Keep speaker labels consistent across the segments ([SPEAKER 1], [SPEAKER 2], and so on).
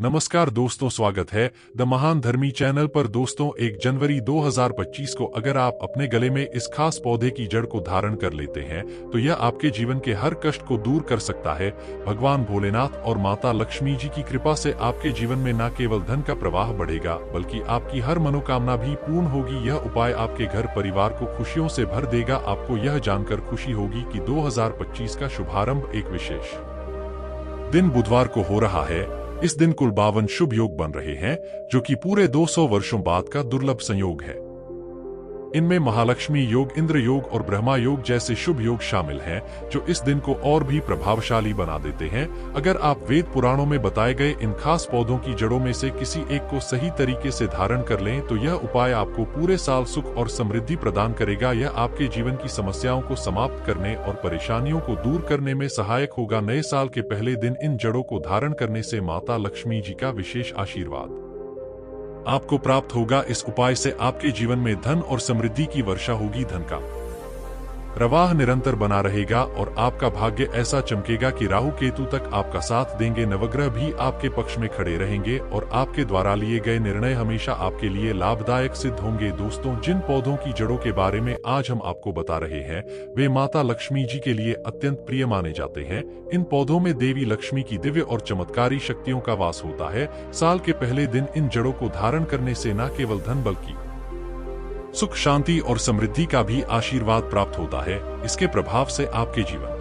[SPEAKER 1] नमस्कार दोस्तों, स्वागत है द महान धर्मी चैनल पर। दोस्तों, 1 जनवरी 2025 को अगर आप अपने गले में इस खास पौधे की जड़ को धारण कर लेते हैं तो यह आपके जीवन के हर कष्ट को दूर कर सकता है। भगवान भोलेनाथ और माता लक्ष्मी जी की कृपा से आपके जीवन में न केवल धन का प्रवाह बढ़ेगा बल्कि आपकी हर मनोकामना भी पूर्ण होगी। यह उपाय आपके घर परिवार को खुशियों से भर देगा। आपको यह जानकर खुशी होगी कि 2025 का शुभारंभ एक विशेष दिन बुधवार को हो रहा है। इस दिन कुल 52 शुभ योग बन रहे हैं, जो कि पूरे 200 वर्षों बाद का दुर्लभ संयोग है। इनमें महालक्ष्मी योग, इंद्र योग और ब्रह्मा योग जैसे शुभ योग शामिल हैं, जो इस दिन को और भी प्रभावशाली बना देते हैं। अगर आप वेद पुराणों में बताए गए इन खास पौधों की जड़ों में से किसी एक को सही तरीके से धारण कर लें तो यह उपाय आपको पूरे साल सुख और समृद्धि प्रदान करेगा। यह आपके जीवन की समस्याओं को समाप्त करने और परेशानियों को दूर करने में सहायक होगा। नए साल के पहले दिन इन जड़ों को धारण करने से माता लक्ष्मी जी का विशेष आशीर्वाद आपको प्राप्त होगा। इस उपाय से आपके जीवन में धन और समृद्धि की वर्षा होगी। धन का प्रवाह निरंतर बना रहेगा और आपका भाग्य ऐसा चमकेगा कि राहु केतु तक आपका साथ देंगे। नवग्रह भी आपके पक्ष में खड़े रहेंगे और आपके द्वारा लिए गए निर्णय हमेशा आपके लिए लाभदायक सिद्ध होंगे। दोस्तों, जिन पौधों की जड़ों के बारे में आज हम आपको बता रहे हैं वे माता लक्ष्मी जी के लिए अत्यंत प्रिय माने जाते हैं। इन पौधों में देवी लक्ष्मी की दिव्य और चमत्कारी शक्तियों का वास होता है। साल के पहले दिन इन जड़ों को धारण करने से न केवल धन बल्कि सुख, शांति और समृद्धि का भी आशीर्वाद प्राप्त होता है। इसके प्रभाव से आपके जीवन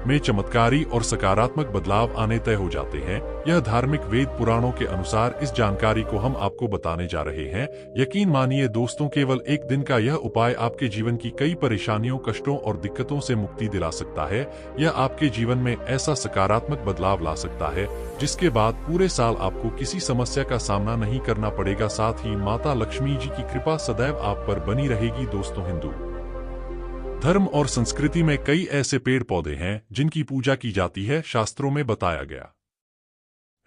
[SPEAKER 1] में चमत्कारी और सकारात्मक बदलाव आने तय हो जाते हैं। यह धार्मिक वेद पुराणों के अनुसार इस जानकारी को हम आपको बताने जा रहे हैं। यकीन मानिए दोस्तों, केवल एक दिन का यह उपाय आपके जीवन की कई परेशानियों, कष्टों और दिक्कतों से मुक्ति दिला सकता है। यह आपके जीवन में ऐसा सकारात्मक बदलाव ला सकता है जिसके बाद पूरे साल आपको किसी समस्या का सामना नहीं करना पड़ेगा। साथ ही माता लक्ष्मी जी की कृपा सदैव आप पर बनी रहेगी। दोस्तों, हिंदू धर्म और संस्कृति में कई ऐसे पेड़ पौधे हैं जिनकी पूजा की जाती है। शास्त्रों में बताया गया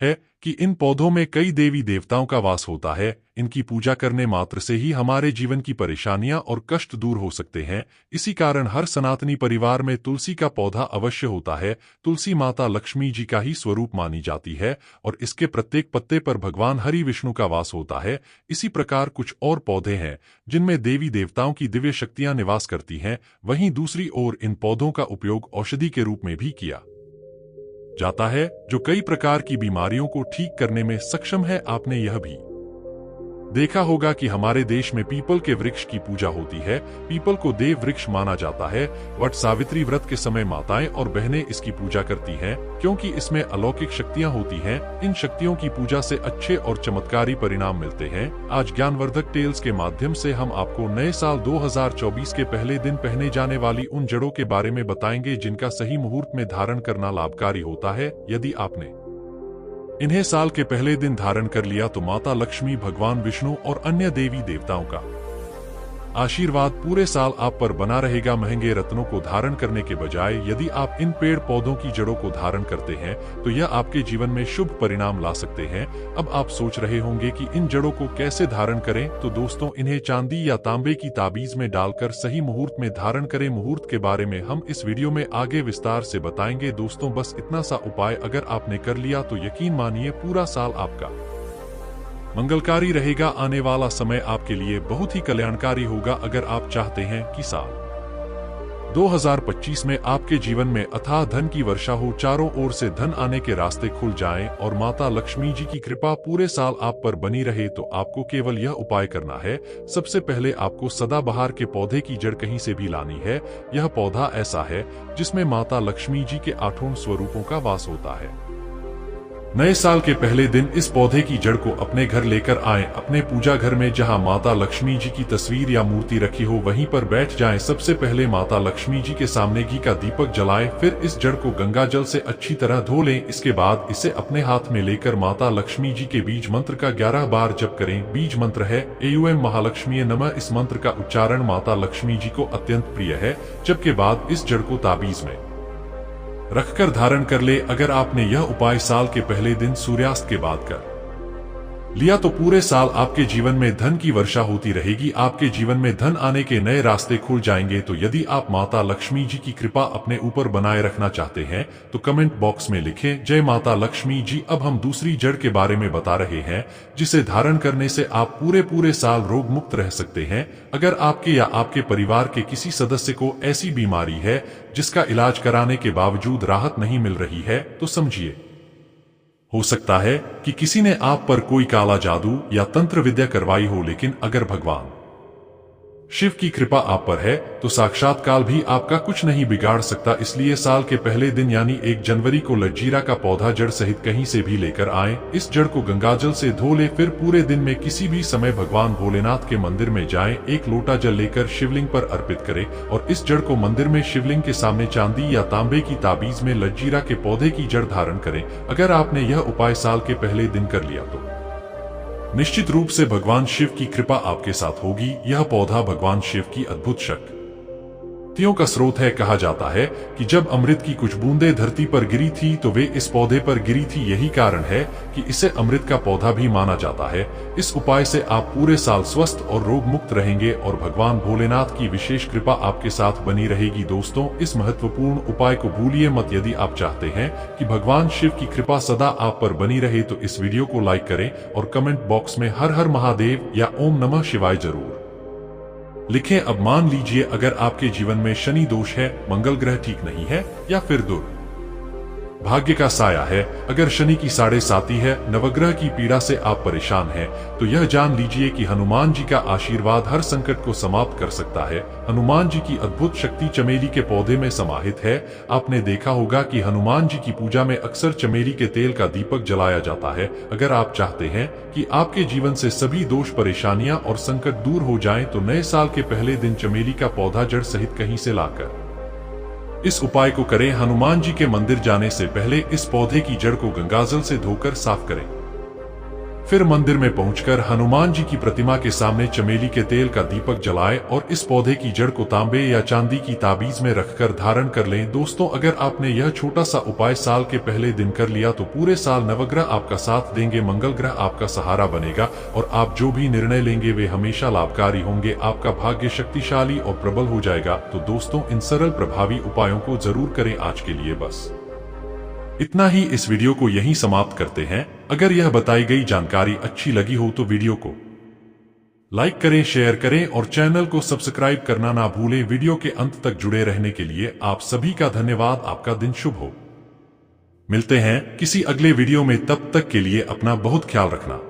[SPEAKER 1] है कि इन पौधों में कई देवी देवताओं का वास होता है। इनकी पूजा करने मात्र से ही हमारे जीवन की परेशानियां और कष्ट दूर हो सकते हैं। इसी कारण हर सनातनी परिवार में तुलसी का पौधा अवश्य होता है। तुलसी माता लक्ष्मी जी का ही स्वरूप मानी जाती है और इसके प्रत्येक पत्ते पर भगवान हरि विष्णु का वास होता है। इसी प्रकार कुछ और पौधे हैं जिनमें देवी देवताओं की दिव्य शक्तियां निवास करती हैं। वहीं दूसरी ओर इन पौधों का उपयोग औषधि के रूप में भी किया जाता है, जो कई प्रकार की बीमारियों को ठीक करने में सक्षम है। आपने यह भी देखा होगा कि हमारे देश में पीपल के वृक्ष की पूजा होती है। पीपल को देव वृक्ष माना जाता है। वट सावित्री व्रत के समय माताएं और बहनें इसकी पूजा करती हैं, क्योंकि इसमें अलौकिक शक्तियां होती हैं। इन शक्तियों की पूजा से अच्छे और चमत्कारी परिणाम मिलते हैं। आज ज्ञानवर्धक टेल्स के माध्यम से हम आपको नए साल 2024 के पहले दिन पहने जाने वाली उन जड़ों के बारे में बताएंगे जिनका सही मुहूर्त में धारण करना लाभकारी होता है। यदि आपने इन्हें साल के पहले दिन धारण कर लिया तो माता लक्ष्मी, भगवान विष्णु और अन्य देवी देवताओं का आशीर्वाद पूरे साल आप पर बना रहेगा। महंगे रत्नों को धारण करने के बजाय यदि आप इन पेड़ पौधों की जड़ों को धारण करते हैं तो यह आपके जीवन में शुभ परिणाम ला सकते हैं। अब आप सोच रहे होंगे कि इन जड़ों को कैसे धारण करें, तो दोस्तों, इन्हें चांदी या तांबे की ताबीज में डालकर सही मुहूर्त में धारण करें। मुहूर्त के बारे में हम इस वीडियो में आगे विस्तार से बताएंगे। दोस्तों, बस इतना सा उपाय अगर आपने कर लिया तो यकीन मानिए पूरा साल आपका मंगलकारी रहेगा। आने वाला समय आपके लिए बहुत ही कल्याणकारी होगा। अगर आप चाहते हैं कि साल 2025 में आपके जीवन में अथाह धन की वर्षा हो, चारों ओर से धन आने के रास्ते खुल जाएं और माता लक्ष्मी जी की कृपा पूरे साल आप पर बनी रहे, तो आपको केवल यह उपाय करना है। सबसे पहले आपको सदाबहार के पौधे की जड़ कहीं से भी लानी है। यह पौधा ऐसा है जिसमें माता लक्ष्मी जी के 8 स्वरूपों का वास होता है। नए साल के पहले दिन इस पौधे की जड़ को अपने घर लेकर आएं। अपने पूजा घर में जहां माता लक्ष्मी जी की तस्वीर या मूर्ति रखी हो वहीं पर बैठ जाएं। सबसे पहले माता लक्ष्मी जी के सामने घी का दीपक जलाएं। फिर इस जड़ को गंगा जल से अच्छी तरह धो लें। इसके बाद इसे अपने हाथ में लेकर माता लक्ष्मी जी के बीज मंत्र का 11 बार जप करें। बीज मंत्र है एयूएम महालक्ष्मी नमः। इस मंत्र का उच्चारण माता लक्ष्मी जी को अत्यंत प्रिय है। जप के बाद इस जड़ को ताबीज में रखकर धारण कर ले। अगर आपने यह उपाय साल के पहले दिन सूर्यास्त के बाद कर लिया तो पूरे साल आपके जीवन में धन की वर्षा होती रहेगी, आपके जीवन में धन आने के नए रास्ते खुल जाएंगे। तो यदि आप माता लक्ष्मी जी की कृपा अपने ऊपर बनाए रखना चाहते हैं तो कमेंट बॉक्स में लिखें जय माता लक्ष्मी जी। अब हम दूसरी जड़ के बारे में बता रहे हैं जिसे धारण करने से आप पूरे साल रोग मुक्त रह सकते हैं। अगर आपके या आपके परिवार के किसी सदस्य को ऐसी बीमारी है जिसका इलाज कराने के बावजूद राहत नहीं मिल रही है तो समझिए हो सकता है कि किसी ने आप पर कोई काला जादू या तंत्र विद्या करवाई हो, लेकिन अगर भगवान शिव की कृपा आप पर है तो साक्षात काल भी आपका कुछ नहीं बिगाड़ सकता। इसलिए साल के पहले दिन यानी 1 जनवरी को लज्जीरा का पौधा जड़ सहित कहीं से भी लेकर आएं। इस जड़ को गंगाजल से धो ले, फिर पूरे दिन में किसी भी समय भगवान भोलेनाथ के मंदिर में जाएं, 1 लोटा जल लेकर शिवलिंग पर अर्पित करें और इस जड़ को मंदिर में शिवलिंग के सामने चांदी या तांबे की ताबीज में लज्जीरा के पौधे की जड़ धारण करें। अगर आपने यह उपाय साल के पहले दिन कर लिया तो निश्चित रूप से भगवान शिव की कृपा आपके साथ होगी। यह पौधा भगवान शिव की अद्भुत शक्तियों का स्रोत है। कहा जाता है कि जब अमृत की कुछ बूंदें धरती पर गिरी थी तो वे इस पौधे पर गिरी थी। यही कारण है कि इसे अमृत का पौधा भी माना जाता है। इस उपाय से आप पूरे साल स्वस्थ और रोग मुक्त रहेंगे और भगवान भोलेनाथ की विशेष कृपा आपके साथ बनी रहेगी। दोस्तों, इस महत्वपूर्ण उपाय को भूलिए मत। यदि आप चाहते हैं कि भगवान शिव की कृपा सदा आप पर बनी रहे तो इस वीडियो को लाइक करें और कमेंट बॉक्स में हर हर महादेव या ओम नमः शिवाय जरूर लिखें। अब मान लीजिए अगर आपके जीवन में शनि दोष है, मंगल ग्रह ठीक नहीं है या फिर भाग्य का साया है, अगर शनि की 7.5 है, नवग्रह की पीड़ा से आप परेशान हैं, तो यह जान लीजिए कि हनुमान जी का आशीर्वाद हर संकट को समाप्त कर सकता है। हनुमान जी की अद्भुत शक्ति चमेली के पौधे में समाहित है। आपने देखा होगा कि हनुमान जी की पूजा में अक्सर चमेली के तेल का दीपक जलाया जाता है। अगर आप चाहते हैं कि आपके जीवन से सभी दोष, परेशानियां और संकट दूर हो जाएं, तो नए साल के पहले दिन चमेली का पौधा जड़ सहित कहीं से लाकर इस उपाय को करें। हनुमान जी के मंदिर जाने से पहले इस पौधे की जड़ को गंगाजल से धोकर साफ करें। फिर मंदिर में पहुंचकर हनुमान जी की प्रतिमा के सामने चमेली के तेल का दीपक जलाएं और इस पौधे की जड़ को तांबे या चांदी की ताबीज में रखकर धारण कर लें। दोस्तों, अगर आपने यह छोटा सा उपाय साल के पहले दिन कर लिया तो पूरे साल नवग्रह आपका साथ देंगे, मंगल ग्रह आपका सहारा बनेगा और आप जो भी निर्णय लेंगे वे हमेशा लाभकारी होंगे। आपका भाग्य शक्तिशाली और प्रबल हो जाएगा। तो दोस्तों, इन सरल प्रभावी उपायों को जरूर करें। आज के लिए बस इतना ही। इस वीडियो को यहीं समाप्त करते हैं। अगर यह बताई गई जानकारी अच्छी लगी हो तो वीडियो को लाइक करें, शेयर करें और चैनल को सब्सक्राइब करना ना भूलें। वीडियो के अंत तक जुड़े रहने के लिए आप सभी का धन्यवाद। आपका दिन शुभ हो। मिलते हैं किसी अगले वीडियो में, तब तक के लिए अपना बहुत ख्याल रखना।